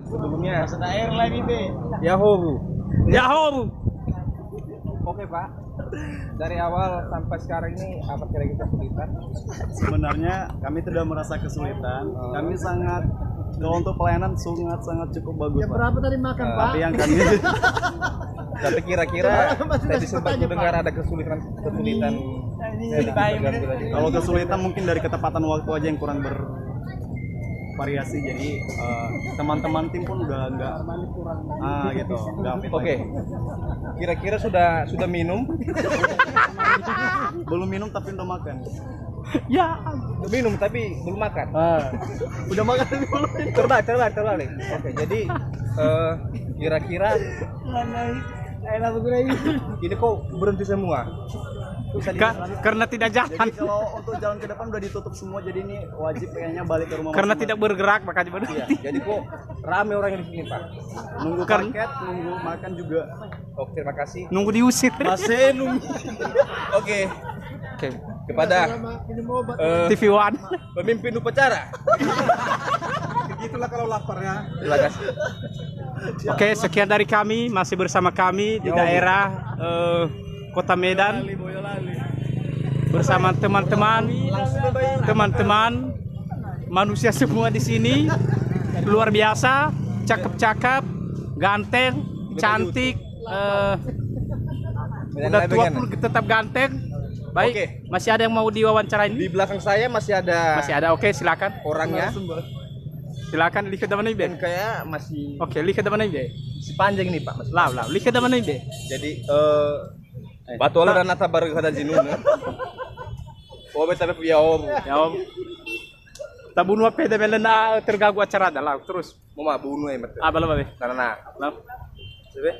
Sebelumnya Sudah air lagi deh. Yahobu. Yahoo. Oke Pak, dari awal sampai sekarang ini apa kira-kira kesulitan? Sebenarnya kami tidak merasa kesulitan. Kami sangat kalau untuk pelayanan sangat cukup bagus, Ya Pak. berapa tadi makan, Pak? Tapi yang kami Tapi kira-kira tadi sempat mendengar ada kesulitan. kalau kesulitan mungkin dari ketepatan waktu aja yang kurang bervariasi. Jadi teman-teman tim pun udah enggak gitu. Udah fit Oke. lagi. Kira-kira sudah minum? Belum minum tapi udah makan. Ya. Udah minum tapi belum makan. Udah makan belum? Terbalik. Oke, jadi kira-kira ini kok berhenti semua? Karena tidak jalan. Jadi kalau untuk jalan ke depan udah ditutup semua, jadi ini wajib kayaknya balik ke rumah. Karena masing-masing. tidak bergerak makanya Iya, berhenti. jadi kok rame orang yang di sini Pak. Nunggu Kan- paket, nunggu makan juga. Oke, terima kasih. Nunggu diusir. Masih nunggu. Oke, Oke. kepada Minum obat. TV One. pemimpin upacara. Begitulah kalau laparnya. Terima kasih. Oke, sekian dari kami, masih bersama kami di daerah Kota Medan bersama teman-teman manusia semua di sini luar biasa, cakep-cakep, ganteng, cantik, udah tua pun tetap ganteng. Baik, Oke. masih ada yang mau diwawancarain? Di belakang saya masih ada Oke, silakan. orangnya. Silakan lihat mana Dan ibe. kayak masih Oke, lihat mana ibe. sepanjang ini Pak. Mas. Lah, lihat mana ibe. Jadi batu ala dan nata baru kada jinun. Oh, tapi ya om. Ya Om. Tabunwa pede melena terganggu acara dah lah terus. Mau mah bunuh ya, Mat. Abala babe. Karena Lah. Sebe?